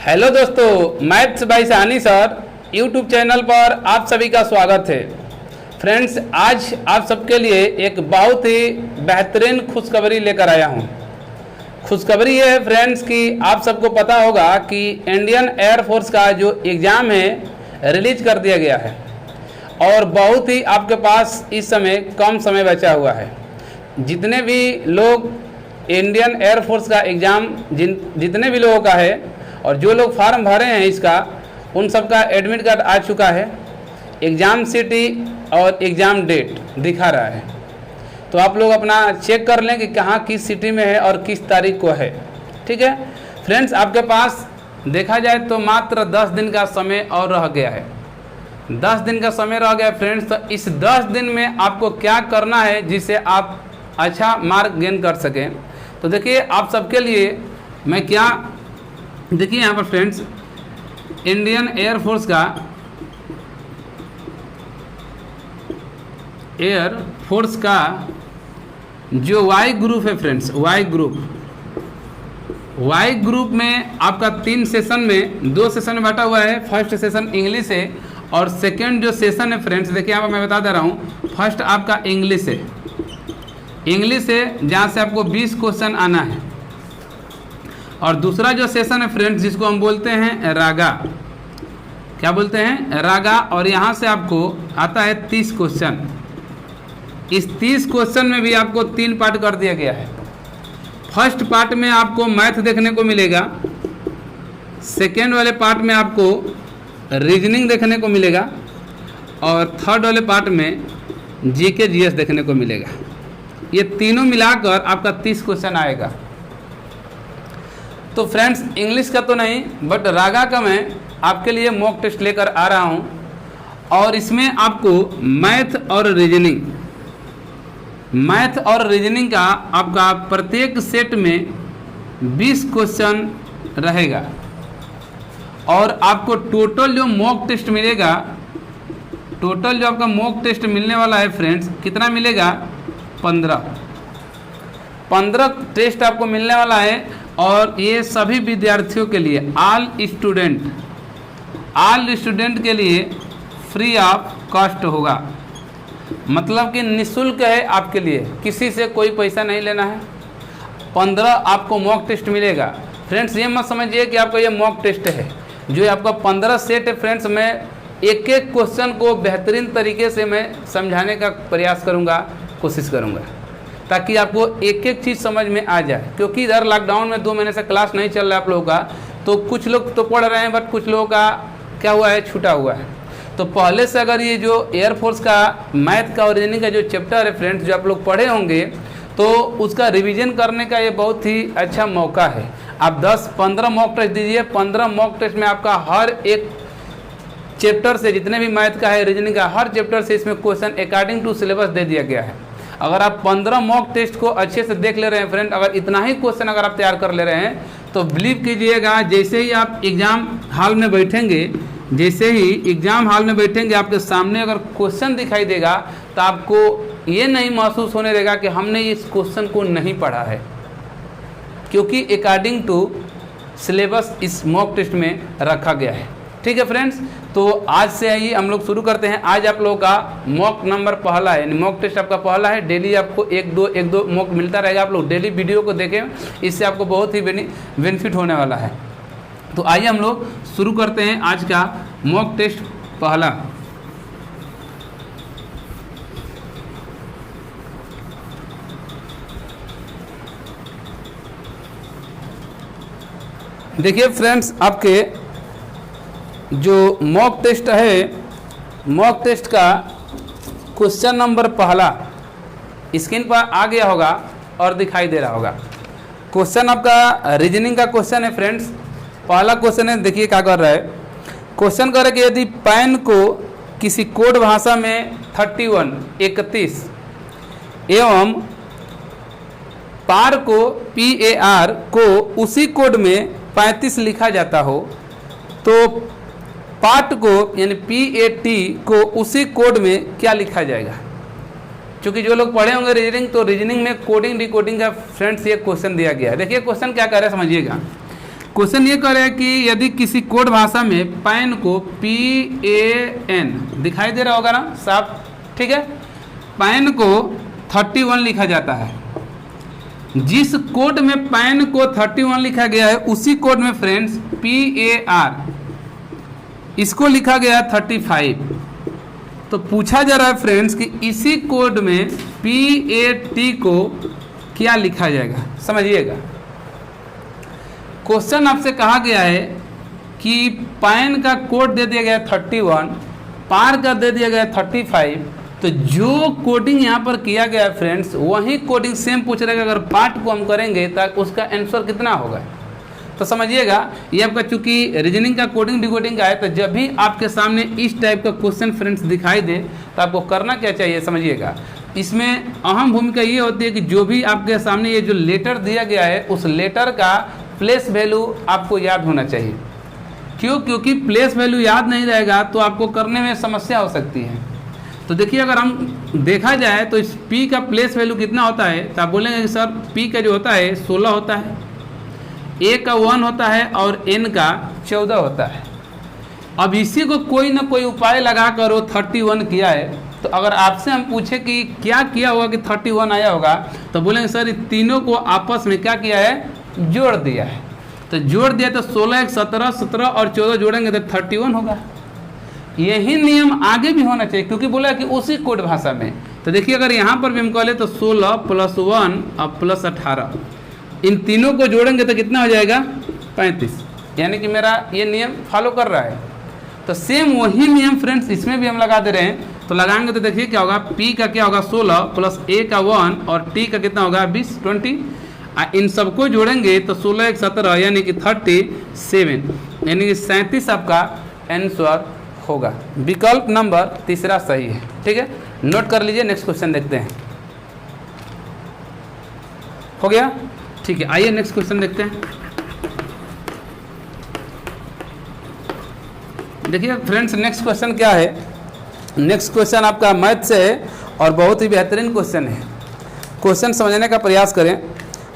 Hello दोस्तों, maths by सानी sir YouTube channel पर आप सभी का स्वागत है। फ्रेंड्स, आज आप सबके लिए एक बहुत ही बेहतरीन खुशखबरी लेकर आया हूं। खुशखबरी ये है फ्रेंड्स कि आप सबको पता होगा कि इंडियन एयरफोर्स का जो एग्ज़ाम है रिलीज कर दिया गया है और बहुत ही आपके पास इस समय कम समय बचा हुआ है। जितने भी लोग इंडियन एयरफोर्स का एग्ज़ाम जितने भी लोगों का है और जो लोग फॉर्म भरे हैं इसका, उन सब का एडमिट कार्ड आ चुका है। एग्ज़ाम सिटी और एग्ज़ाम डेट दिखा रहा है, तो आप लोग अपना चेक कर लें कि कहाँ किस सिटी में है और किस तारीख को है। ठीक है फ्रेंड्स, आपके पास देखा जाए तो मात्र 10 दिन का समय और रह गया है। 10 दिन का समय रह गया फ्रेंड्स। तो इस 10 दिन में आपको क्या करना है जिससे आप अच्छा मार्क गेन कर सकें। तो देखिए, आप सबके लिए मैं क्या, देखिए यहाँ पर फ्रेंड्स, इंडियन एयरफोर्स का जो वाई ग्रुप है फ्रेंड्स, वाई ग्रुप में आपका 3 सेशन में 2 सेशन में बांटा हुआ है। फर्स्ट सेशन इंग्लिश है और सेकंड जो सेशन है फ्रेंड्स, देखिए यहाँ पर मैं बता दे रहा हूँ। फर्स्ट आपका इंग्लिश है, जहाँ से आपको 20 क्वेश्चन आना है। और दूसरा जो सेशन है फ्रेंड्स, जिसको हम बोलते हैं रागा, क्या बोलते हैं, रागा, और यहाँ से आपको आता है 30 क्वेश्चन। इस 30 क्वेश्चन में भी आपको 3 पार्ट कर दिया गया है। फर्स्ट पार्ट में आपको मैथ देखने को मिलेगा, सेकेंड वाले पार्ट में आपको रीजनिंग देखने को मिलेगा और थर्ड वाले पार्ट में जीके जीएस देखने को मिलेगा। ये तीनों मिलाकर आपका 30 क्वेश्चन आएगा। तो फ्रेंड्स, इंग्लिश का तो नहीं बट रागा का मैं आपके लिए मॉक टेस्ट लेकर आ रहा हूं और इसमें आपको मैथ और रीजनिंग का आपका प्रत्येक सेट में 20 क्वेश्चन रहेगा। और आपको टोटल जो मॉक टेस्ट मिलेगा, टोटल जो आपका मॉक टेस्ट मिलने वाला है फ्रेंड्स, कितना मिलेगा, 15 टेस्ट आपको मिलने वाला है। और ये सभी विद्यार्थियों के लिए, ऑल स्टूडेंट के लिए फ्री ऑफ कॉस्ट होगा। मतलब कि निःशुल्क है आपके लिए, किसी से कोई पैसा नहीं लेना है। 15 आपको मॉक टेस्ट मिलेगा। फ्रेंड्स, ये मत समझिए कि आपका ये मॉक टेस्ट है। जो आपका 15 सेट है फ्रेंड्स, मैं एक एक क्वेश्चन को बेहतरीन तरीके से मैं समझाने का प्रयास करूँगा, कोशिश करूँगा, ताकि आपको एक एक चीज़ समझ में आ जाए। क्योंकि इधर लॉकडाउन में 2 महीने से क्लास नहीं चल रहा है आप लोगों का, तो कुछ लोग तो पढ़ रहे हैं बट कुछ लोगों का क्या हुआ है, छूटा हुआ है। तो पहले से अगर ये जो एयरफोर्स का मैथ का और रीजनिंग का जो चैप्टर है फ्रेंड्स, जो आप लोग पढ़े होंगे, तो उसका रिवीजन करने का ये बहुत ही अच्छा मौका है। आप 10-15 मॉक टेस्ट दीजिए। 15 मॉक टेस्ट में आपका हर एक चैप्टर से, जितने भी मैथ का है, रीजनिंग का, हर चैप्टर से इसमें क्वेश्चन अकॉर्डिंग टू सिलेबस दे दिया गया है। अगर आप 15 मॉक टेस्ट को अच्छे से देख ले रहे हैं फ्रेंड, अगर इतना ही क्वेश्चन अगर आप तैयार कर ले रहे हैं, तो बिलीव कीजिएगा, जैसे ही आप एग्ज़ाम हॉल में बैठेंगे, आपके सामने अगर क्वेश्चन दिखाई देगा तो आपको ये नहीं महसूस होने देगा कि हमने इस क्वेश्चन को नहीं पढ़ा है, क्योंकि अकॉर्डिंग टू सिलेबस इस मॉक टेस्ट में रखा गया है। ठीक है फ्रेंड्स, तो आज से ही हम लोग शुरू करते हैं। आज आप लोगों का मॉक नंबर पहला है, यानी मॉक टेस्ट आपका पहला है। डेली आपको एक दो मॉक मिलता रहेगा। आप लोग डेली वीडियो को देखें, इससे आपको बहुत ही बेनिफिट होने वाला है। तो आइए हम लोग शुरू करते हैं आज का मॉक टेस्ट पहला। देखिए फ्रेंड्स, आपके जो मॉक टेस्ट है, मॉक टेस्ट का क्वेश्चन नंबर पहला स्क्रीन पर आ गया होगा और दिखाई दे रहा होगा। क्वेश्चन आपका रीजनिंग का क्वेश्चन है फ्रेंड्स। पहला क्वेश्चन है, देखिए क्या कर रहा है। क्वेश्चन कर रहा है कि यदि पैन को किसी कोड भाषा में 31 एवं पार को उसी कोड में 35 लिखा जाता हो, तो पार्ट को यानी PAT को उसी कोड में क्या लिखा जाएगा। क्योंकि जो लोग पढ़े होंगे रीजनिंग, तो रीजनिंग में कोडिंग डिकोडिंग का फ्रेंड्स ये क्वेश्चन दिया गया है। देखिए क्वेश्चन क्या कर रहा है समझिएगा। क्वेश्चन ये कह रहा है कि यदि किसी कोड भाषा में पैन को PAN दिखाई दे रहा होगा ना साफ, ठीक है, पैन को 31 लिखा जाता है। जिस कोड में पैन को 31 लिखा गया है उसी कोड में फ्रेंड्स PAR इसको लिखा गया है 35। तो पूछा जा रहा है फ्रेंड्स कि इसी कोड में PAT को क्या लिखा जाएगा। समझिएगा, क्वेश्चन आपसे कहा गया है कि पैन का कोड दे दिया गया 31, पार का दे दिया गया 35। तो जो कोडिंग यहाँ पर किया गया है फ्रेंड्स वही कोडिंग सेम पूछ रहा है। अगर पार्ट को हम करेंगे तो उसका आंसर कितना होगा। तो समझिएगा, ये आपका चूंकि रीजनिंग का कोडिंग डिकोडिंग का है, तो जब भी आपके सामने इस टाइप का क्वेश्चन फ्रेंड्स दिखाई दे तो आपको करना क्या चाहिए। समझिएगा, इसमें अहम भूमिका ये होती है कि जो भी आपके सामने ये जो लेटर दिया गया है उस लेटर का प्लेस वैल्यू आपको याद होना चाहिए। क्यों? क्योंकि प्लेस वैल्यू याद नहीं रहेगा तो आपको करने में समस्या हो सकती है। तो देखिए, अगर हम देखा जाए तो इस P का प्लेस वैल्यू कितना होता है, तो आप बोलेंगे कि सर P का जो होता है 16 होता है, A का 1 होता है और N का 14 होता है। अब इसी को कोई ना कोई उपाय लगा कर वो 31 किया है। तो अगर आपसे हम पूछे कि क्या किया होगा कि 31 आया होगा, तो बोलेंगे सर इन तीनों को आपस में क्या किया है, जोड़ दिया है। तो जोड़ दिया तो 16 1 17, 17 और 14 जोड़ेंगे तो 31 होगा। यही नियम आगे भी होना चाहिए क्योंकि बोला कि उसी कोड भाषा में। तो देखिए, अगर यहाँ पर भी हम कह ले तो 16 + 1 और + 18, इन तीनों को जोड़ेंगे तो कितना हो जाएगा 35। यानी कि मेरा ये नियम फॉलो कर रहा है। तो सेम वही नियम फ्रेंड्स इसमें भी हम लगा दे रहे हैं। तो लगाएंगे तो देखिए क्या होगा, P का क्या होगा 16 + A का 1 और T का कितना होगा 20 20। इन सबको जोड़ेंगे तो 16 1 17 यानी कि 37, यानी कि 37 आपका आंसर होगा। विकल्प नंबर तीसरा सही है। ठीक है, नोट कर लीजिए। नेक्स्ट क्वेश्चन देखते हैं। हो गया? ठीक है, आइए नेक्स्ट क्वेश्चन देखते हैं। देखिए फ्रेंड्स, नेक्स्ट क्वेश्चन क्या है। नेक्स्ट क्वेश्चन आपका मैथ से है और बहुत ही बेहतरीन क्वेश्चन है। क्वेश्चन समझने का प्रयास करें।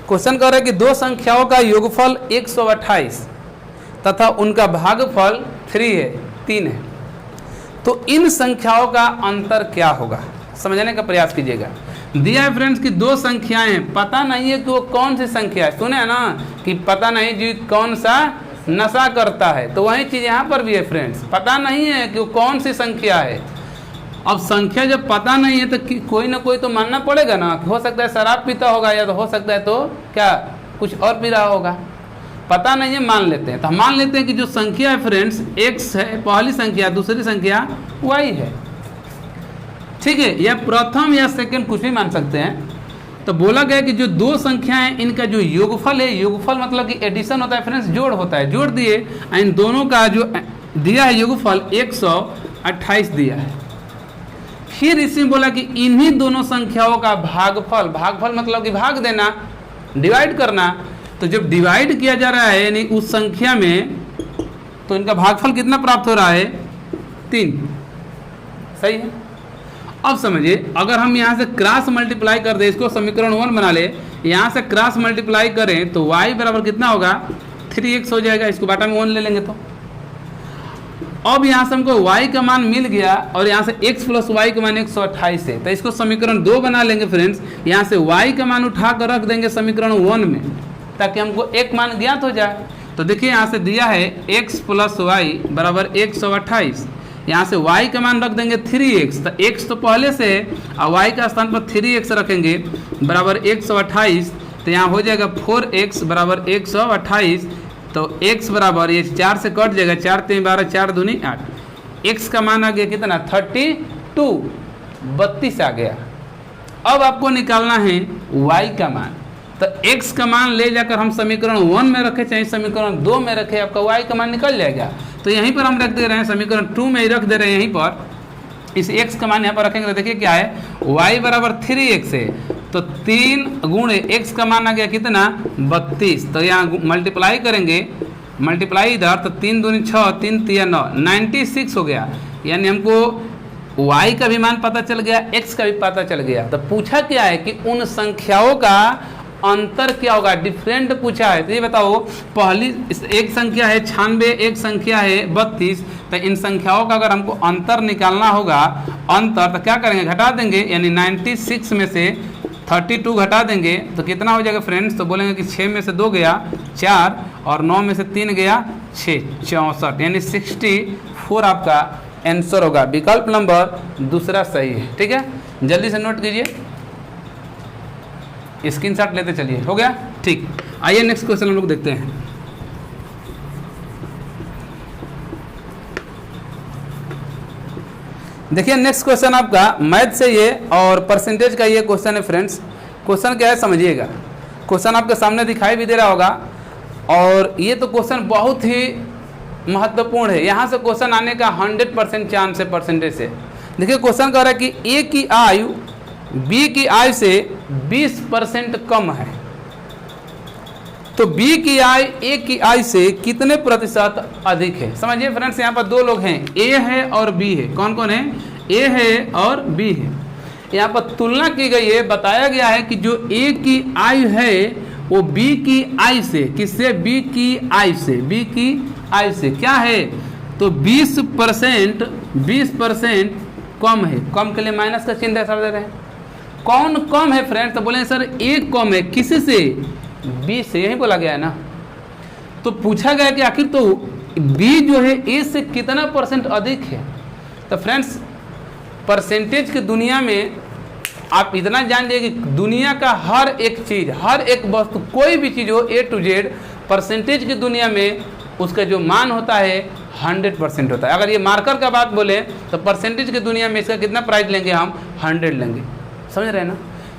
क्वेश्चन कह रहा है कि दो संख्याओं का योगफल 128 तथा उनका भागफल 3 है, तो इन संख्याओं का अंतर क्या होगा। समझने का प्रयास कीजिएगा। दिया है फ्रेंड्स कि दो संख्याएं हैं, पता नहीं है कि वो कौन सी संख्या है। सुने ना कि पता नहीं जी कौन सा नशा करता है, तो वही चीज़ यहाँ पर भी है फ्रेंड्स। पता नहीं है कि वो कौन सी संख्या है। अब संख्या जब पता नहीं है तो कोई ना कोई तो मानना पड़ेगा ना। हो सकता है शराब पीता होगा, या तो हो सकता है तो क्या कुछ और पी रहा होगा। पता नहीं है, मान लेते हैं। तो हम मान लेते हैं कि जो संख्या है फ्रेंड्स x है पहली संख्या, दूसरी संख्या y है। ठीक है, या प्रथम या सेकंड कुछ भी मान सकते हैं। तो बोला गया कि जो दो संख्याएं इनका जो योगफल है, योगफल मतलब कि एडिशन होता है फ्रेंड्स, जोड़ होता है। जोड़ दिए, इन दोनों का जो दिया है योगफल 128 दिया है। फिर इसमें बोला कि इन्हीं दोनों संख्याओं का भागफल, भागफल मतलब कि भाग देना, डिवाइड करना। तो जब डिवाइड किया जा रहा है यानी उस संख्या में, तो इनका भागफल कितना प्राप्त हो रहा है 3। सही है। अब समझिए, अगर हम यहाँ से क्रॉस मल्टीप्लाई कर दें, इसको समीकरण 1 बना ले, यहाँ से क्रॉस मल्टीप्लाई करें तो y बराबर कितना होगा 3x हो जाएगा। इसको बाटा में 1 ले लेंगे तो अब यहाँ से हमको y का मान मिल गया और यहाँ से x + y का मान 128 है। तो इसको समीकरण 2 बना लेंगे फ्रेंड्स। यहाँ से y का मान उठा कर रख देंगे समीकरण 1 में, ताकि हमको एक मान ज्ञात हो जाए। तो देखिए यहाँ से दिया है x + y बराबर 128। यहाँ से y का मान रख देंगे 3x। तो x तो पहले से है और y का स्थान पर 3x रखेंगे बराबर 128। तो यहाँ हो जाएगा 4x बराबर 128। तो x बराबर, ये 4 से कट जाएगा, 4 3 12, 4 दूनी 8। x का मान आ गया कितना 32 आ गया। अब आपको निकालना है y का मान। तो x का मान ले जाकर हम समीकरण 1 में रखें चाहे समीकरण 2 में रखें, आपका y का मान निकल जाएगा। तो यहीं पर हम रख दे रहे हैं, समीकरण 2 में ही रख दे रहे हैं। यहीं पर इस x का मान यहाँ पर रखेंगे तो देखिए क्या है, y बराबर 3x है। तो 3 गुणे x का मान आ गया कितना 32। तो यहाँ मल्टीप्लाई करेंगे, मल्टीप्लाई इधर, तो 3 दूनी 6, 3 3 9, 96 हो गया। यानी हमको y का भी मान पता चल गया, x का भी पता चल गया। तो पूछा क्या है कि उन संख्याओं का अंतर क्या होगा, डिफरेंट पूछा है। तो ये बताओ, पहली एक संख्या है 96, एक संख्या है 32, तो इन संख्याओं का अगर हमको अंतर निकालना होगा, अंतर तो क्या करेंगे, घटा देंगे, यानी 96 में से 32 घटा देंगे तो कितना हो जाएगा फ्रेंड्स, तो बोलेंगे कि 6 में से 2 गया 4 और 9 में से 3 गया 6, 64, यानी 64 आपका आंसर होगा। विकल्प नंबर दूसरा सही है। ठीक है, जल्दी से नोट कीजिए, स्क्रीनशॉट लेते चलिए। हो गया, ठीक। आइए नेक्स्ट क्वेश्चन हम लोग देखते हैं। देखिए नेक्स्ट क्वेश्चन आपका मैथ से ये और परसेंटेज का ये क्वेश्चन है फ्रेंड्स। क्वेश्चन क्या है समझिएगा, क्वेश्चन आपके सामने दिखाई भी दे रहा होगा और ये तो क्वेश्चन बहुत ही महत्वपूर्ण है। यहाँ से क्वेश्चन आने का 100% चांस है परसेंटेज से। देखिए क्वेश्चन कह रहा है कि ए की आयु बी की आयु से 20% कम है, तो बी की आयु ए की आयु से कितने प्रतिशत अधिक है। समझिए फ्रेंड्स, यहाँ पर दो लोग हैं, ए है और बी है। कौन कौन है, ए है और बी है। यहाँ पर तुलना की गई है, बताया गया है कि जो ए की आयु है वो बी की आयु से, किससे, बी की आयु से, बी की आयु से क्या है, तो 20% कम है। कम के लिए माइनस का चिन्ह सर दे रहे हैं। कौन कम है फ्रेंड्स, तो बोले सर ए कम है, किसी से, बी से, यही बोला गया है ना। तो पूछा गया कि आखिर तो बी जो है ए से कितना परसेंट अधिक है। तो फ्रेंड्स परसेंटेज की दुनिया में आप इतना जान लीजिए कि दुनिया का हर एक चीज़, हर एक वस्तु, कोई भी चीज़ हो A to Z, परसेंटेज की दुनिया में उसका जो मान होता है 100% होता है। अगर ये मार्कर का बात बोले तो परसेंटेज की दुनिया में इसका कितना प्राइस लेंगे, हम 100 लेंगे। समझ रहे हैं ना।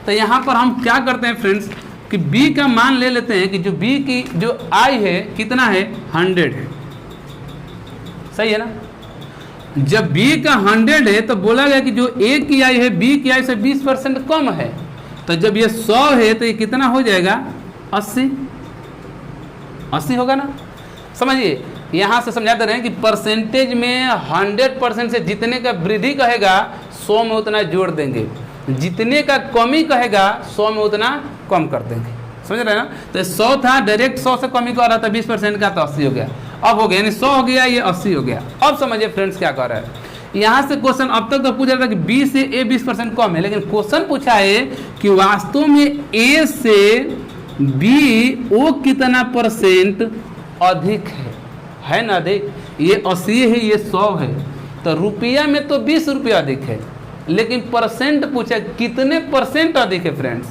तो यहाँ पर हम क्या करते हैं फ्रेंड्स कि B का मान ले लेते हैं कि जो B की जो I है कितना है, 100 है। सही है ना। जब B का 100 है तो बोला गया कि जो A की आयु है B की आयु से 20% कम है। तो जब ये 100 है तो ये कितना हो जाएगा, 80 होगा ना। समझिए, यहाँ से समझाते रहे कि परसेंटेज में 100% से जितने का वृद्धि कहेगा 100 में उतना जोड़ देंगे, जितने का कमी कहेगा 100 में उतना कम कर देंगे। समझ रहे हैं ना। तो 100 था, डायरेक्ट 100 से कमी कर रहा था 20% का, तो 80 हो गया। अब हो गया, यानी 100 हो गया, ये 80 हो गया। अब समझिए फ्रेंड्स क्या कर रहा है। यहाँ से क्वेश्चन अब तक तो पूछ रहा था कि बी से ए 20% कम है, लेकिन क्वेश्चन पूछा है कि वास्तव में ए से बी वो कितना परसेंट अधिक है ना अधिक। ये 80 है, ये 100 है, तो रुपया में तो 20 रुपया अधिक है, लेकिन परसेंट पूछा कितने परसेंट अधिक है फ्रेंड्स।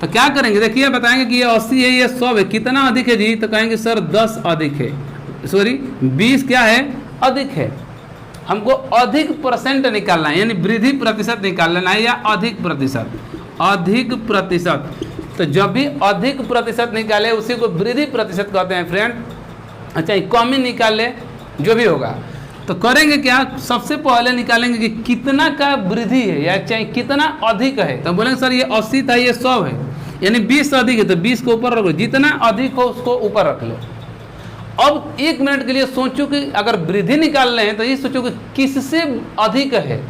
तो क्या करेंगे, देखिए बताएंगे कि ये 80 है, ये 100 है, कितना अधिक है जी, तो कहेंगे सर 10 अधिक है, सॉरी 20 क्या है, अधिक है। हमको अधिक परसेंट निकालना है, यानी वृद्धि प्रतिशत निकालना है, या अधिक प्रतिशत, अधिक प्रतिशत। तो जब भी अधिक प्रतिशत निकाले उसी को वृद्धि प्रतिशत कहते हैं फ्रेंड। अच्छा, कमी निकाल ले जो भी होगा, तो करेंगे क्या, सबसे पहले निकालेंगे कि कितना का वृद्धि है या चाहे कितना अधिक है। तो बोलेंगे सर ये 80 था, ये 100 है, यानी 20 अधिक है, तो 20 को ऊपर रखो, जितना अधिक हो उसको ऊपर रख लो। अब 1 मिनट के लिए सोचो कि अगर वृद्धि निकाल रहे हैं तो ये सोचो कि किससे अधिक है,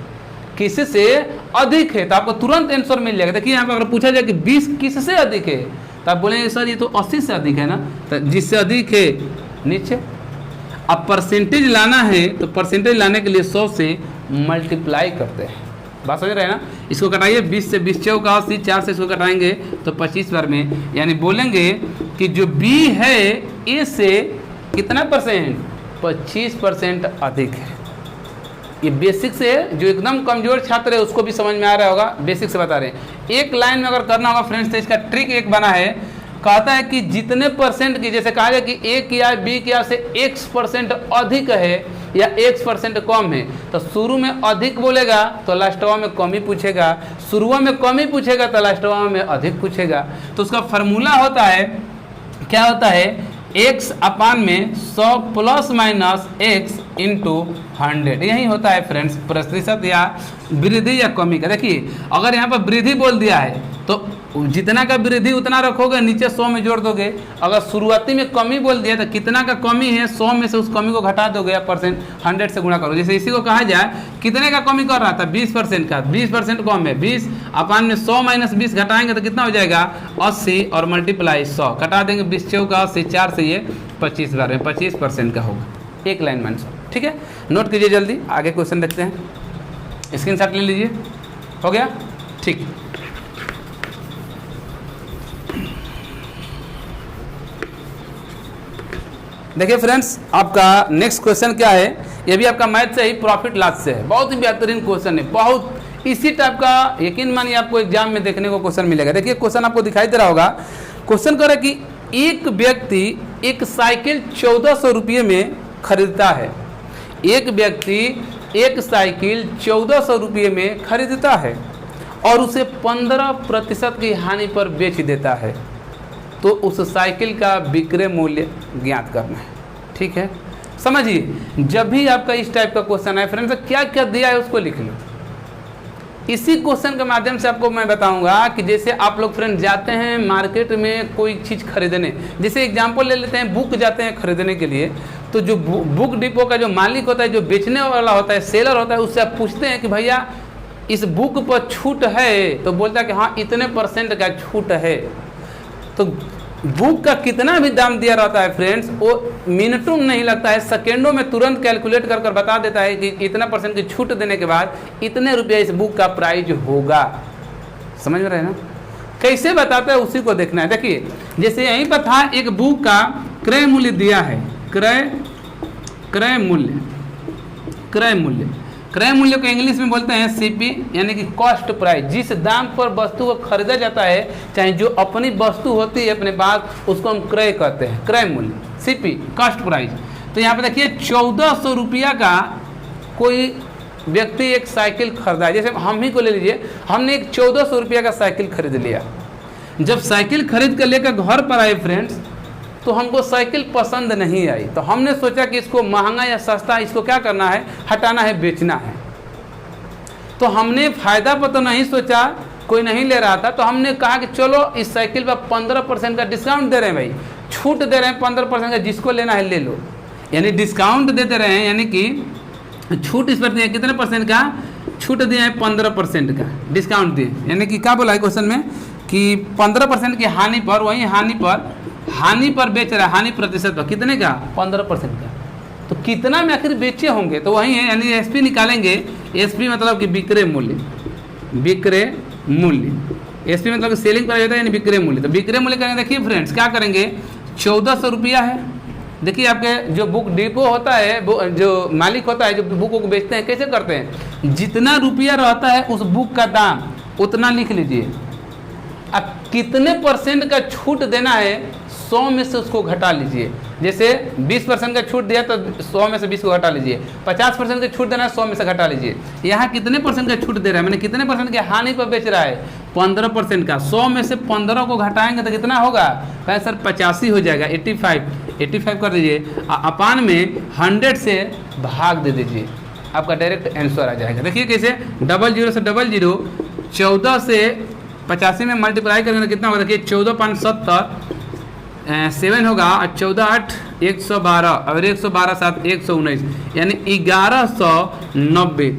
किससे अधिक है, तो आपको तुरंत आंसर मिल जाएगा। देखिए यहाँ पर अगर पूछा जाए कि 20 किससे अधिक है, तो आप बोलेंगे सर ये तो 80 से अधिक है ना, तो जिससे अधिक है नीचे। अब परसेंटेज लाना है तो परसेंटेज लाने के लिए 100 से मल्टीप्लाई करते हैं। बात समझ रहे हैं ना। इसको कटाइए, 20 से 20 चौका 80, 4 से इसको कटाएंगे तो 25 बार में, यानी बोलेंगे कि जो बी है ए से कितना परसेंट, 25% अधिक है। ये बेसिक से, जो एकदम कमजोर छात्र है उसको भी समझ में आ रहा होगा, बेसिक से बता रहे हैं। एक लाइन में अगर करना होगा फ्रेंड्स तो इसका ट्रिक एक बना है, कहता है कि जितने परसेंट की, जैसे कहा गया कि ए की आय बी की आय से x% अधिक है या x% कम है, तो शुरू में अधिक बोलेगा तो लास्टवा में कमी पूछेगा, शुरुआ में कमी पूछेगा तो लास्टवा में अधिक पूछेगा। तो उसका फार्मूला होता है, क्या होता है, x अपान में 100 प्लस माइनस x इंटू 100। यही होता है फ्रेंड्स प्रतिशत या वृद्धि या कमी का। देखिए अगर यहाँ पर वृद्धि बोल दिया है तो जितना का वृद्धि उतना रखोगे, नीचे 100 में जोड़ दोगे। अगर शुरुआती में कमी बोल दिया तो कितना का कमी है 100 में से उस कमी को घटा दोगे या परसेंट 100 से गुणा करो। जैसे इसी को कहा जाए कितने का कमी कर रहा था 20% का, 20% कम है, 20 अपान में 100 माइनस 20 घटाएंगे तो कितना हो जाएगा 80 और मल्टीप्लाई 100 घटा देंगे 20 चौका 80, 4 से ये 25 बार में 25% का होगा। एक लाइन में आंसर। ठीक है, नोट कीजिए जल्दी, आगे क्वेश्चन देखते हैं। स्क्रीनशॉट ले लीजिए, हो गया ठीक। देखिए फ्रेंड्स आपका नेक्स्ट क्वेश्चन क्या है, ये भी आपका मैथ से ही प्रॉफिट लॉस से है। बहुत ही बेहतरीन क्वेश्चन है, बहुत इसी टाइप का यकीन मानिए आपको एग्जाम में देखने को क्वेश्चन मिलेगा। देखिए क्वेश्चन आपको दिखाई दे रहा होगा। क्वेश्चन कह रहा है कि एक व्यक्ति एक साइकिल 1400 रुपये में खरीदता है। एक व्यक्ति एक साइकिल 1400 रुपये में खरीदता है और उसे 15% की हानि पर बेच देता है, तो उस साइकिल का विक्रय मूल्य ज्ञात करना है। ठीक है, समझिए जब भी आपका इस टाइप का क्वेश्चन है फ्रेंड्स, क्या क्या दिया है उसको लिख लो। इसी क्वेश्चन के माध्यम से आपको मैं बताऊंगा कि जैसे आप लोग फ्रेंड जाते हैं मार्केट में कोई चीज़ खरीदने, जैसे एग्जांपल ले लेते हैं बुक जाते हैं खरीदने के लिए, तो जो बुक डिपो का जो मालिक होता है, जो बेचने वाला होता है, सेलर होता है, उससे आप पूछते हैं कि भैया इस बुक पर छूट है, तो बोलता है कि हाँ इतने % का छूट है। तो बुक का कितना भी दाम दिया रहता है फ्रेंड्स, वो मिनटों में नहीं लगता है, सेकेंडों में तुरंत कैलकुलेट कर कर बता देता है कि इतना % की छूट देने के बाद इतने रुपये इस बुक का प्राइस होगा। समझ में रहे ना, कैसे बताता है उसी को देखना है। देखिए जैसे यहीं पर था एक बुक का क्रय मूल्य दिया है, क्रय मूल्य को इंग्लिश में बोलते हैं सीपी, यानी कि कॉस्ट प्राइस। जिस दाम पर वस्तु को खरीदा जाता है, चाहे जो अपनी वस्तु होती है अपने पास, उसको हम क्रय कहते हैं, क्रय मूल्य, सीपी कॉस्ट प्राइस। तो यहाँ पे देखिए 1400 रुपया का कोई व्यक्ति एक साइकिल खरीदा है। जैसे हम ही को ले लीजिए, हमने एक 1400 रुपया का साइकिल खरीद लिया। जब साइकिल खरीद कर लेकर घर पर आए फ्रेंड्स, तो हमको साइकिल पसंद नहीं आई, तो हमने सोचा कि इसको महंगा या सस्ता, इसको क्या करना है, हटाना है, बेचना है। तो हमने फायदा पर तो नहीं सोचा, कोई नहीं ले रहा था, तो हमने कहा कि चलो इस साइकिल पर 15% का डिस्काउंट दे रहे हैं भाई, छूट दे रहे हैं 15% का, जिसको लेना है ले लो। यानी डिस्काउंट देते रहे हैं, यानी कि छूट इस पर दिए, कितने % का छूट दिए हैं, 15% का डिस्काउंट दिए। यानी कि क्या बोला है क्वेश्चन में कि 15% की हानि पर, वही हानि पर बेच रहा है, हानि प्रतिशत पर कितने का, 15% का। तो कितना में आखिर बेचे होंगे, तो वही है, यानी एसपी निकालेंगे। एसपी मतलब कि विक्रय मूल्य, एसपी मतलब कि सेलिंग प्राइस होता है, यानी विक्रय मूल्य। तो विक्रय मूल्य करेंगे, देखिए फ्रेंड्स क्या करेंगे, 1400 रुपया है। देखिए आपके जो बुक डिपो होता है, जो मालिक होता है, जो बुक को बेचते हैं, कैसे करते हैं, जितना रुपया रहता है उस बुक का दाम उतना लिख लीजिए। अब कितने % का छूट देना है, 100 में से उसको घटा लीजिए। जैसे 20% का छूट दिया तो 100 में से 20 को घटा लीजिए। 50% का छूट देना है, 100 में से घटा लीजिए। यहाँ कितने % का छूट दे रहा है, मैंने कितने % की हानि पर बेच रहा है, 15% का। 100 में से 15 को घटाएंगे तो कितना होगा, कहें सर 85 हो जाएगा, 85 कर दीजिए, अपान में 100 से भाग दे दीजिए, आपका डायरेक्ट आंसर आ जाएगा। देखिए कैसे, 00 से 00, 14 से 85 में मल्टीप्लाई करेंगे तो कितना होगा, देखिए 14 5 70 7 होगा, और 14 8 112, और 112 7 119, यानी 1190।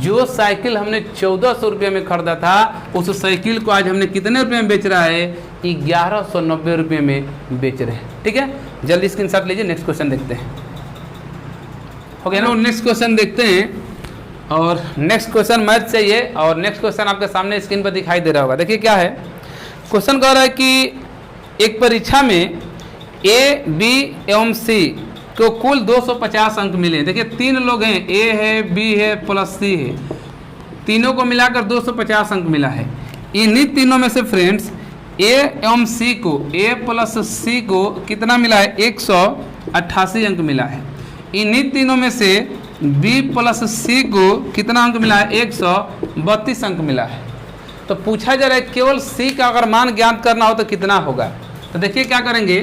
जो साइकिल हमने 1400 रुपये में खरीदा था, उस साइकिल को आज हमने कितने रुपये में बेच रहा है, 1190 रुपये में बेच रहे हैं। ठीक है, जल्दी स्क्रीनशॉट लीजिए, नेक्स्ट क्वेश्चन देखते हैं। हो गया ना, नेक्स्ट क्वेश्चन देखते हैं। और नेक्स्ट क्वेश्चन मैथ से ये, और नेक्स्ट क्वेश्चन आपके सामने स्क्रीन पर दिखाई दे रहा होगा। देखिए क्या है, क्वेश्चन कह रहा है कि एक परीक्षा में ए, बी एवं सी को कुल 250 अंक मिले। देखिए 3 लोग हैं, ए है, बी है, प्लस सी है, तीनों को मिलाकर 250 अंक मिला है। इन्हीं तीनों में से फ्रेंड्स ए एवं सी को, ए प्लस सी को कितना मिला है, 188 अंक मिला है। इन्हीं तीनों में से बी प्लस सी को कितना अंक मिला है, 132 अंक मिला है। तो पूछा जा रहा है केवल सी का अगर मान ज्ञात करना हो तो कितना होगा। तो देखिए क्या करेंगे,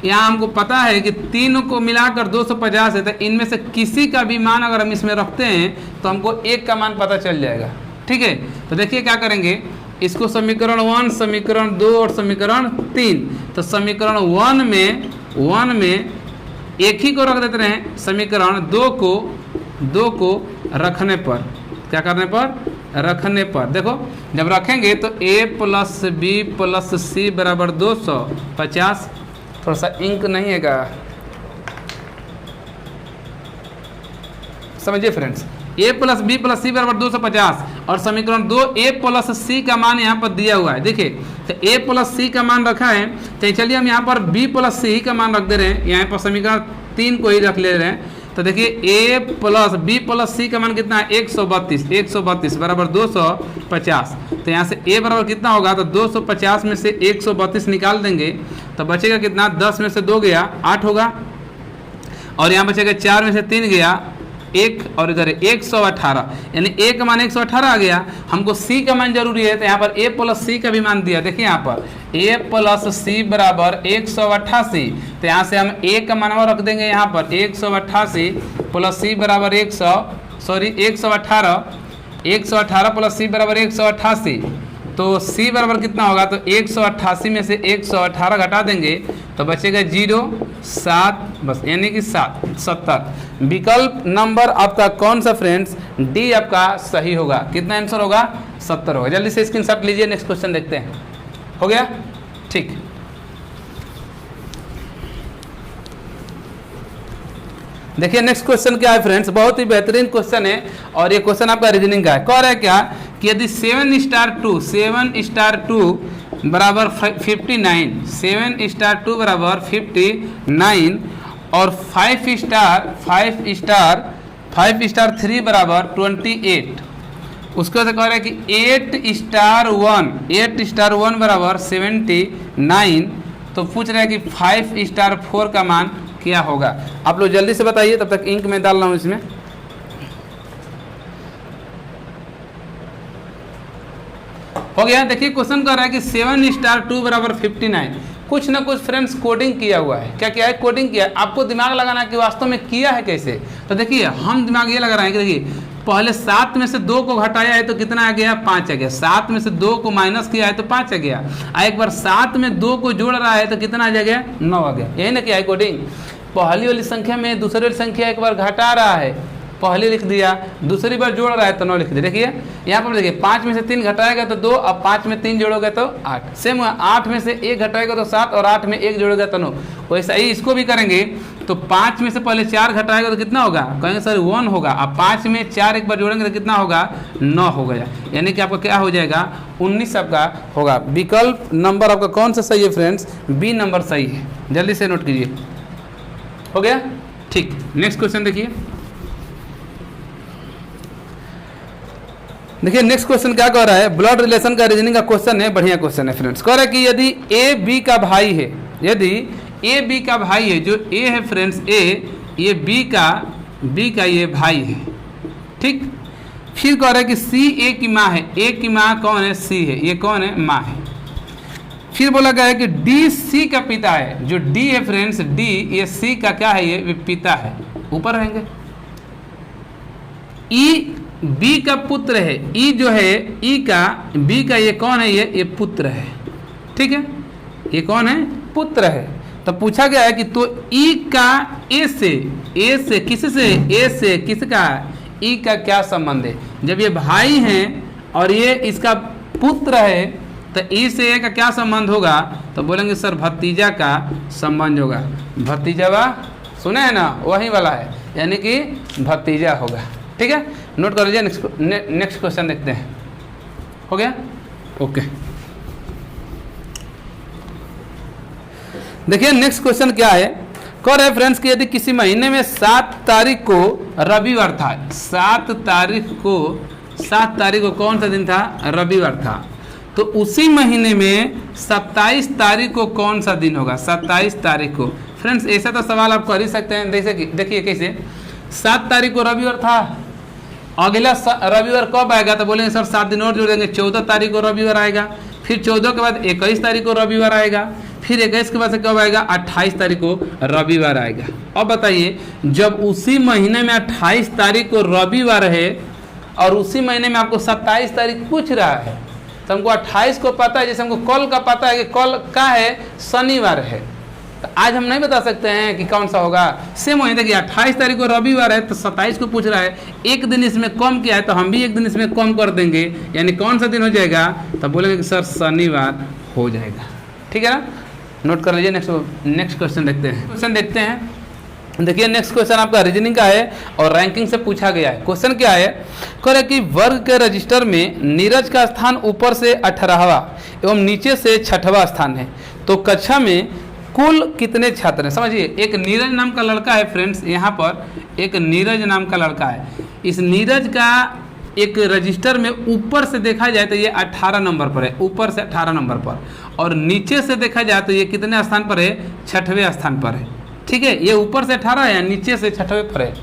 यहाँ हमको पता है कि तीनों को मिलाकर 250 है, तो इनमें से किसी का भी मान अगर हम इसमें रखते हैं तो हमको एक का मान पता चल जाएगा। ठीक है, तो देखिए क्या करेंगे, इसको समीकरण 1, समीकरण 2 और समीकरण 3। तो समीकरण 1 में एक ही को रख देते हैं, समीकरण 2 को रखने पर, क्या करने पर, रखने पर, देखो जब रखेंगे तो a + b + c बराबर 250। थोड़ा सा इंक नहीं है क्या, समझिए फ्रेंड्स, a + b + c बराबर 250 और समीकरण 2 a + c का मान यहाँ पर दिया हुआ है। देखिए तो a + c का मान रखा है, तो चलिए हम यहाँ पर b + c का मान रख दे रहे हैं, यहाँ पर समीकरण 3 को ही रख ले रहे हैं। तो देखिए a + b + c का मान कितना है, 132 बराबर 250। तो यहाँ से a बराबर कितना होगा, तो 250 में से 132 निकाल देंगे तो बचेगा कितना, 10 में से 2 गया 8 होगा, और यहाँ बचेगा 4 में से 3 गया 1, और इधर 118, यानी a का मान 118 आ गया। हमको c का मान जरूरी है, तो यहाँ पर a + c का भी मान दिया। देखिए यहाँ पर a + c बराबर 188, तो यहाँ से हम a का मान रख देंगे यहाँ पर 188 + c बराबर 118 + c बराबर 188। तो c बराबर कितना होगा, तो 188 में से 118 घटा देंगे तो बचेगा 0, 7, बस यानी कि 70। विकल्प नंबर आपका कौन सा फ्रेंड्स, डी आपका सही होगा। कितना आंसर होगा, 70 होगा। जल्दी से स्क्रीनशॉट लीजिए, नेक्स्ट क्वेश्चन देखते हैं। हो गया, ठीक। देखिए नेक्स्ट क्वेश्चन क्या है फ्रेंड्स, बहुत ही बेहतरीन क्वेश्चन है और ये क्वेश्चन आपका रीजनिंग का है। कह रहा है क्या कि यदि 7 * 2 बराबर 59, 7 * 2 बराबर 59 और 5 * 3 बराबर 28, उसके बाद कह रहा है कि 8 * 1 बराबर 79। तो पूछ रहा है कि 5 * 4 का मान क्या होगा। आप लोग जल्दी से बताइए, तब तक इंक में डाल रहा हूँ इसमें। हो गया। देखिए क्वेश्चन कर रहा है कि 7 * 2 बराबर 59। कुछ ना कुछ फ्रेंड्स कोडिंग किया हुआ है। क्या किया है, कोडिंग किया है। आपको दिमाग लगाना कि वास्तव में किया है कैसे। तो देखिए हम दिमाग ये लगा रहे हैं कि देखिए पहले 7 में से 2 को घटाया है तो कितना आ गया, 5 आ गया। 7 में से 2 को माइनस किया है तो 5 आ गया। एक बार 7 में 2 को जोड़ रहा है तो कितना आ गया, 9 आ गया। यही ना किया है कोडिंग। पहली वाली संख्या में दूसरी वाली संख्या एक बार घटा रहा है, पहले लिख दिया, दूसरी बार जोड़ रहा है तो 9 लिख दिया। देखिए यहाँ पर देखिए 5 में से 3 घटाएगा तो 2, अब 5 में 3 जोड़ोगे तो 8। सेम 8 में से 1 घटाएगा तो 7 और 8 में 1 जोड़ेगा तो 9। वैसा ही इसको भी करेंगे। तो 5 में से पहले 4 घटाएगा तो कितना होगा, कहेंगे सर 1 होगा। अब 5 में 4 एक बार जोड़ेंगे तो कितना होगा, 9 हो गया। यानी कि आपका क्या हो जाएगा, 19 आपका होगा। विकल्प नंबर आपका कौन सा सही है फ्रेंड्स, बी नंबर सही है। जल्दी से नोट कीजिए। हो गया, ठीक। नेक्स्ट क्वेश्चन देखिए। देखिए नेक्स्ट क्वेश्चन क्या कह रहा है, ब्लड रिलेशन का रीजनिंग का क्वेश्चन है। बढ़िया क्वेश्चन है फ्रेंड्स। कह रहा है कि यदि ए बी का भाई है, यदि ए बी का भाई है, जो ए है फ्रेंड्स ए, ये बी का ये भाई है, ठीक। फिर कह रहा है कि सी ए की माँ है। ए की माँ कौन है, सी है। ये कौन है, माँ है। फिर बोला गया है कि डी सी का पिता है। जो डी है फ्रेंड्स, डी ये सी का क्या है, ये पिता है। ऊपर रहेंगे। ई बी का पुत्र है। ई जो है, ई का बी का ये कौन है, ये पुत्र है, ठीक है। ये कौन है, पुत्र है। तो पूछा गया है कि तो ई का ए से किसका, ई का क्या संबंध है। जब ये भाई हैं और ये इसका पुत्र है तो ई से ए का क्या संबंध होगा, तो बोलेंगे सर भतीजा का संबंध होगा। भतीजावा सुने हैं ना, वही वाला है, यानी कि भतीजा होगा, ठीक है। नोट कर लीजिए। नेक्स्ट क्वेश्चन देखते हैं। हो गया, ओके। देखिए नेक्स्ट क्वेश्चन क्या है। कह रहे हैं फ्रेंड्स कि यदि किसी महीने में 7 तारीख को रविवार था, 7 तारीख को कौन सा दिन था, रविवार था, तो उसी महीने में 27 तारीख को कौन सा दिन होगा, 27 तारीख को। फ्रेंड्स ऐसा तो सवाल आप कर ही सकते हैं। देखिए कैसे, 7 तारीख को रविवार था, अगला रविवार कब आएगा, तो बोलेंगे सर 7 दिन और जोड़ देंगे, 14 तारीख को रविवार आएगा। फिर 14 के बाद 21 तारीख को रविवार आएगा। फिर 21 के बाद से कब आएगा, 28 तारीख को रविवार आएगा। अब बताइए जब उसी महीने में 28 तारीख को रविवार है और उसी महीने में आपको 27 तारीख पूछ रहा है, तो हमको 28 को पता है, जैसे हमको कल का पता है कि कल का है शनिवार है, तो आज हम नहीं बता सकते हैं कि कौन सा होगा। सेम वही देखिए 28 तारीख को रविवार है तो 27 को पूछ रहा है, एक दिन इसमें कम किया है तो हम भी एक दिन इसमें कम कर देंगे, यानी कौन सा दिन हो जाएगा, तो बोलेंगे कि सर शनिवार हो जाएगा। ठीक है ना, नोट कर लीजिए। नेक्स्ट क्वेश्चन देखते हैं। देखिए नेक्स्ट क्वेश्चन आपका रीजनिंग का है और रैंकिंग से पूछा गया है। क्वेश्चन क्या है, कह रहे कि वर्ग के रजिस्टर में नीरज का स्थान ऊपर से 18वां एवं नीचे से 6वां स्थान है, तो कक्षा में कुल कितने छात्र हैं। समझिए एक नीरज नाम का लड़का है फ्रेंड्स, यहाँ पर एक नीरज नाम का लड़का है। इस नीरज का एक रजिस्टर में ऊपर से देखा जाए तो ये 18 नंबर पर है, ऊपर से 18 नंबर पर, और नीचे से देखा जाए तो ये कितने स्थान पर है, 6वें स्थान पर है। ठीक है, ये ऊपर से 18 है, नीचे से 6वें पर है।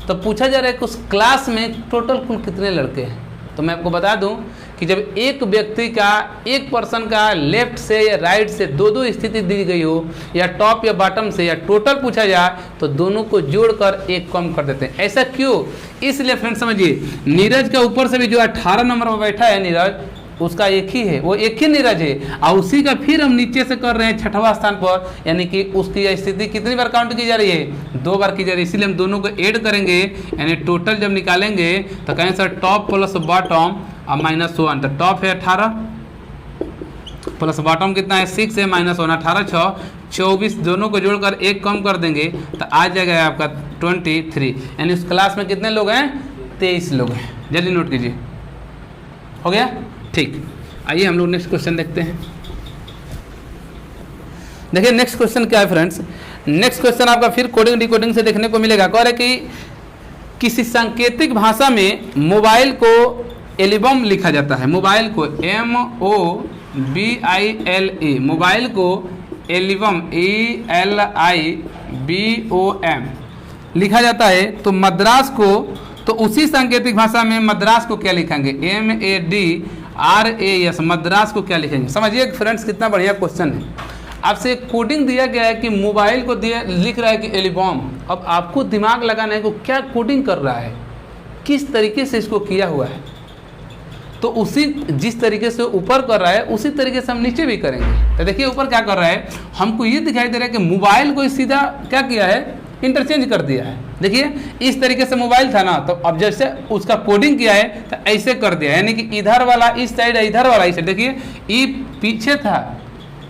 तो पूछा जा रहा है कि उस क्लास में टोटल कुल कितने लड़के हैं। तो मैं आपको बता दूं कि जब एक व्यक्ति का, एक पर्सन का लेफ्ट से या राइट से दो स्थिति दी गई हो, या टॉप या बॉटम से, या टोटल पूछा जाए तो दोनों को जोड़कर एक कम कर देते हैं। ऐसा क्यों, इसलिए फ्रेंड्स समझिए, नीरज का ऊपर से भी जो 18 नंबर पर बैठा है नीरज, उसका एक ही है, वो एक ही नीरज है, और उसी का फिर हम नीचे से कर रहे हैं 6वां स्थान पर, यानी कि उसकी स्थिति कितनी बार काउंट की जा रही है, 2 बार की जा रही है। इसीलिए हम दोनों को ऐड करेंगे, यानी टोटल जब निकालेंगे तो कहें सर टॉप प्लस बॉटम और -1, तो टॉप है 18 प्लस बॉटम कितना है 6 है, -1, 18 6 24, दोनों को जोड़कर एक कम कर देंगे तो आ जाएगा आपका 23। यानी उस क्लास में कितने लोग हैं, 23 लोग हैं। जल्दी नोट कीजिए, हो गया। ठीक, आइए हम लोग नेक्स्ट क्वेश्चन देखते हैं। देखिए नेक्स्ट क्वेश्चन क्या है फ्रेंड्स, नेक्स्ट क्वेश्चन आपका फिर कोडिंग डिकोडिंग से देखने को मिलेगा। कह रहे कि किसी सांकेतिक भाषा में मोबाइल को एल्बम लिखा जाता है, मोबाइल को MOBILE, मोबाइल को एल्बम ELIBOM लिखा जाता है, तो मद्रास को, तो उसी सांकेतिक भाषा में मद्रास को क्या लिखेंगे, MADRAS, मद्रास को क्या लिखेंगे। समझिए फ्रेंड्स कितना बढ़िया क्वेश्चन है। आपसे कोडिंग दिया गया है कि मोबाइल को दिया, लिख रहा है कि एल्बम। अब आपको दिमाग लगाना है कि क्या कोडिंग कर रहा है, किस तरीके से इसको किया हुआ है। तो उसी जिस तरीके से ऊपर कर रहा है उसी तरीके से हम नीचे भी करेंगे। तो देखिए ऊपर क्या कर रहा है, हमको ये दिखाई दे रहा है कि मोबाइल को सीधा क्या किया है, इंटरचेंज कर दिया है। देखिए इस तरीके से मोबाइल था ना, तो अब जैसे उसका कोडिंग किया है तो ऐसे कर दिया, यानी कि इधर वाला इस साइड है, इधर वाला इस साइड। देखिए ई पीछे था,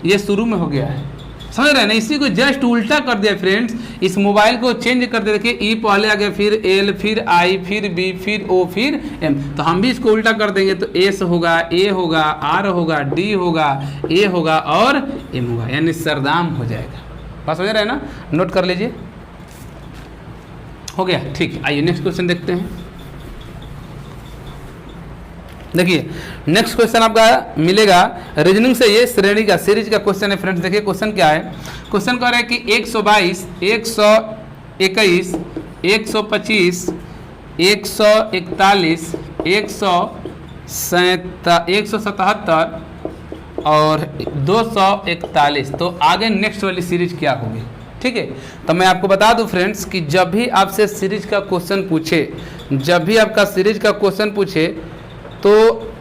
ये शुरू में हो गया है, समझ रहे हैं ना। इसी को जस्ट उल्टा कर दिया फ्रेंड्स, इस मोबाइल को चेंज कर दिया। देखिए ई पहले आ गया, फिर एल, फिर आई, फिर बी, फिर ओ, फिर एम। तो हम भी इसको उल्टा कर देंगे तो एस होगा, ए होगा, आर होगा, डी होगा, ए होगा और एम होगा, यानी सरदाम हो जाएगा। बात समझ रहे हैं ना, नोट कर लीजिए, हो गया। ठीक, आइए नेक्स्ट क्वेश्चन देखते हैं। देखिए नेक्स्ट क्वेश्चन आपका मिलेगा रीजनिंग से, ये श्रेणी का सीरीज का क्वेश्चन है फ्रेंड्स। देखिए क्वेश्चन क्या है, क्वेश्चन कह रहा है कि 122, 121, 125, 141, 177 और 241। तो आगे नेक्स्ट वाली सीरीज क्या होगी। ठीक है, तो मैं आपको बता दूं फ्रेंड्स कि जब भी आपसे सीरीज का क्वेश्चन पूछे, जब भी आपका सीरीज का क्वेश्चन पूछे तो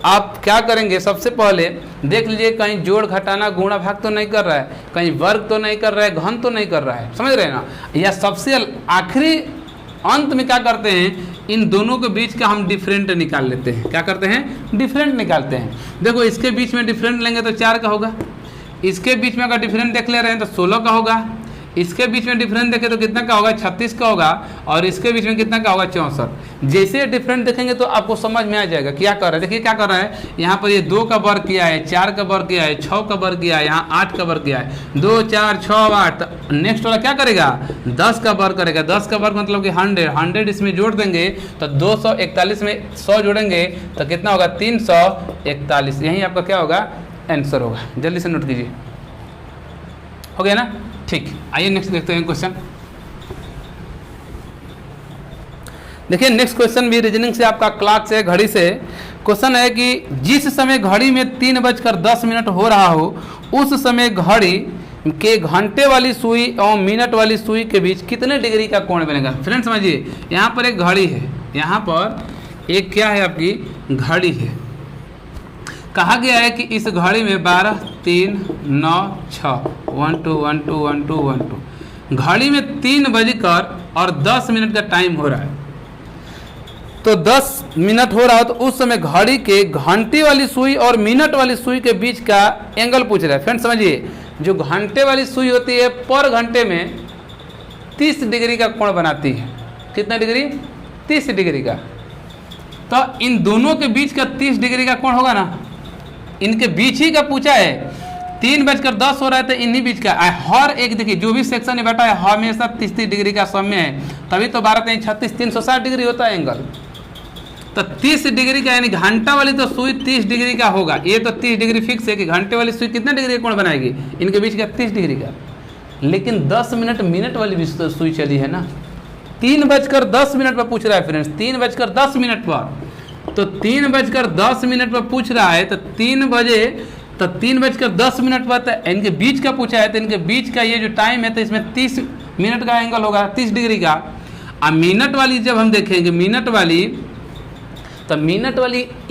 आप क्या करेंगे, सबसे पहले देख लीजिए कहीं जोड़ घटाना गुणा भाग तो नहीं कर रहा है, कहीं वर्ग तो नहीं कर रहा है, घन तो नहीं कर रहा है, समझ रहे हैं ना। या सबसे आखिरी अंत में क्या करते हैं, इन दोनों के बीच का हम डिफरेंट निकाल लेते हैं। क्या करते हैं, डिफरेंट निकालते हैं। देखो इसके बीच में डिफरेंट लेंगे तो 4 का होगा, इसके बीच में अगर डिफरेंट देख ले रहे हैं तो 16 का होगा, इसके बीच में डिफरेंट देखें तो कितना का होगा, 36 का होगा, और इसके बीच में कितना का होगा, 64। जैसे डिफरेंट देखेंगे तो आपको समझ में आ जाएगा क्या कर रहा है। देखिए क्या कर रहा है, यहाँ पर ये 2 का वर्ग किया है, 4 का वर्ग किया है, 6 का वर्ग किया है, यहाँ 8 का वर्ग किया है, 2 4 6 8। नेक्स्ट वाला क्या करेगा, 10 का वर्ग करेगा। 10 का वर्ग मतलब कि 100 इसमें जोड़ देंगे तो 241 में 100 जोड़ेंगे तो कितना होगा, 341। यही आपका क्या होगा, आंसर होगा। जल्दी से नोट कीजिए, हो गया ना। ठीक, आइए नेक्स्ट देखते हैं क्वेश्चन। देखिए नेक्स्ट क्वेश्चन भी रीजनिंग से आपका क्लॉक से, घड़ी से क्वेश्चन है कि जिस समय घड़ी में 3:10 हो रहा हो उस समय घड़ी के घंटे वाली सुई और मिनट वाली सुई के बीच कितने डिग्री का कोण बनेगा। फ्रेंड्स समझिए, यहाँ पर एक घड़ी है, यहाँ पर एक क्या है आपकी घड़ी है। कहा गया है कि इस घड़ी में 12, 3, 9, 6 1 2 1 2 1 2 1 2 घड़ी में 3:10 का टाइम हो रहा है। तो 10 मिनट हो रहा हो तो उस समय घड़ी के घंटे वाली सुई और मिनट वाली सुई के बीच का एंगल पूछ रहा है। फ्रेंड्स समझिए, जो घंटे वाली सुई होती है पर घंटे में 30 डिग्री का कोण बनाती है। कितना डिग्री? 30 डिग्री का। तो इन दोनों के बीच का 30 डिग्री का कोण होगा ना, इनके बीच ही का पूछा है। 3:10 हो रहा है तो इन्हीं बीच का हर एक, देखिए जो भी सेक्शन में बैठा है हमेशा 30 डिग्री का समय है, तभी तो 12 3 36 360 डिग्री होता है एंगल। तो 30 डिग्री का, यानी घंटा वाली तो सुई 30 डिग्री का होगा। ये तो 30 डिग्री फिक्स है कि घंटे वाली सुई कितना डिग्री का कोण बनाएगी, इनके बीच का 30 डिग्री का। लेकिन 10 मिनट मिनट वाली भी तो सुई चली है ना, 3:10 पर पूछ रहा है फ्रेंड्स, 3:10 पर। तो 3:10 पर पूछ रहा है, तो 3:10 पर तो इनके बीच का पूछा है, तो इनके बीच का ये जो टाइम है तो इसमें 30 मिनट का एंगल होगा, 30 डिग्री का। अब मिनट वाली जब हम देखेंगे, मिनट वाली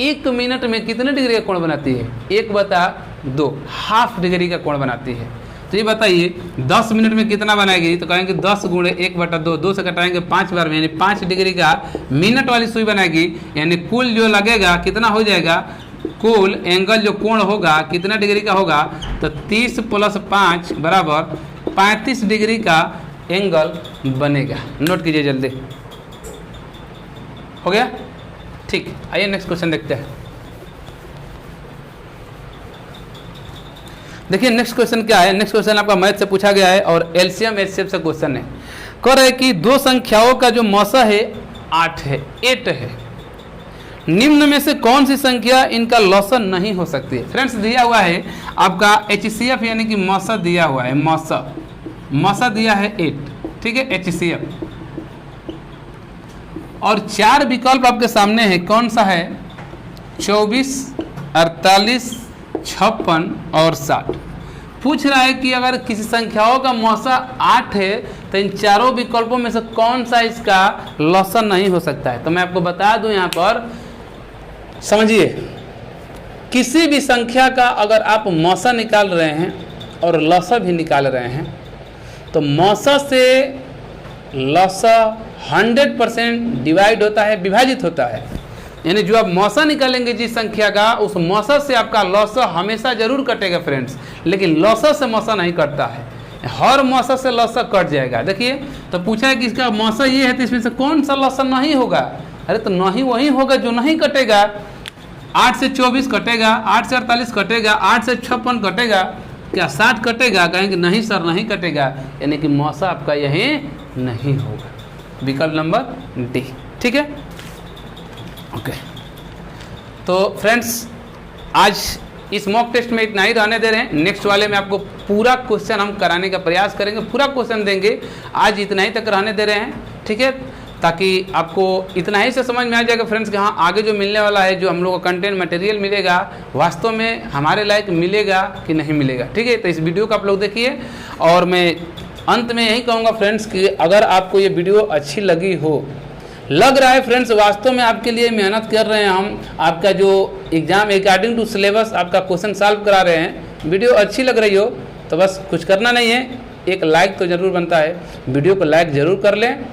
1 मिनट में कितने डिग्री का कोण बनाती है? 1/2 हाफ डिग्री का कोण बनाती है। तो ये बताइए 10 मिनट में कितना बनाएगी? तो कहेंगे 10 × 1/2, 2 से कटाएंगे 5 बार में, यानी 5 डिग्री का मिनट वाली सुई बनाएगी। यानी कुल जो लगेगा कितना हो जाएगा, कुल एंगल जो कोण होगा कितना डिग्री का होगा? तो 30 + 5 = 35 डिग्री का एंगल बनेगा। नोट कीजिए जल्दी। हो गया? ठीक, आइए नेक्स्ट क्वेश्चन देखते हैं। देखिए नेक्स्ट क्वेश्चन क्या है। नेक्स्ट क्वेश्चन आपका मैथ से पूछा गया है और एलसीएम एचसीएफ से क्वेश्चन है। कह रहा है कि दो संख्याओं का जो मौसा है 8 है, निम्न में से कौन सी संख्या इनका लौसन नहीं हो सकती है। फ्रेंड्स दिया हुआ है आपका एचसीएफ, यानी कि मौसा दिया हुआ है, मौसा दिया है 8, ठीक है, एचसीएफ। और 4 विकल्प आपके सामने है, कौन सा है? 24, 48, 56 और 60। पूछ रहा है कि अगर किसी संख्याओं का मौसा 8 है तो इन चारों विकल्पों में से कौन सा इसका लौसन नहीं हो सकता है। तो मैं आपको बता दूं, यहाँ पर समझिए, किसी भी संख्या का अगर आप मौसा निकाल रहे हैं और लौसा भी निकाल रहे हैं, तो मौसा से लौसा 100% डिवाइड होता है, विभाजित होता है। यानी जो आप मौसा निकालेंगे जिस संख्या का, उस मौसा से आपका लौसा हमेशा जरूर कटेगा फ्रेंड्स, लेकिन लौसा से मौसा नहीं कटता है, हर मौसा से लौसा कट जाएगा। देखिए, तो पूछा है कि इसका मौसा ये है, तो इसमें से कौन सा लौसा नहीं होगा? अरे तो नहीं वही होगा जो नहीं कटेगा। 8 से 24 कटेगा, 8 से 48 कटेगा, 8 से 56 कटेगा, क्या 60 कटेगा? कहेंगे नहीं सर नहीं कटेगा, यानी कि मौसा आपका यही नहीं होगा। विकल्प नंबर डी, ठीक है, ओके। तो फ्रेंड्स आज इस मॉक टेस्ट में इतना ही रहने दे रहे हैं। नेक्स्ट वाले में आपको पूरा क्वेश्चन हम कराने का प्रयास करेंगे, पूरा क्वेश्चन देंगे। आज इतना ही तक रहने दे रहे हैं, ठीक है, ताकि आपको इतना ही से समझ में आ जाएगा फ्रेंड्स कि हाँ आगे जो मिलने वाला है, जो हम लोग का कंटेंट मटेरियल मिलेगा, वास्तव में हमारे लायक मिलेगा कि नहीं मिलेगा, ठीक है। तो इस वीडियो को आप लोग देखिए, और मैं अंत में यही कहूँगा फ्रेंड्स कि अगर आपको ये वीडियो अच्छी लगी हो, लग रहा है फ्रेंड्स वास्तव में आपके लिए मेहनत कर रहे हैं हम, आपका जो एग्ज़ाम अकॉर्डिंग टू सिलेबस आपका क्वेश्चन सॉल्व करा रहे हैं, वीडियो अच्छी लग रही हो तो बस कुछ करना नहीं है, एक लाइक तो ज़रूर बनता है, वीडियो को लाइक ज़रूर कर लें।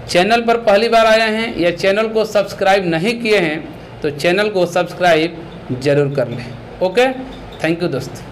चैनल पर पहली बार आए हैं या चैनल को सब्सक्राइब नहीं किए हैं तो चैनल को सब्सक्राइब ज़रूर कर लें। ओके, थैंक यू दोस्त।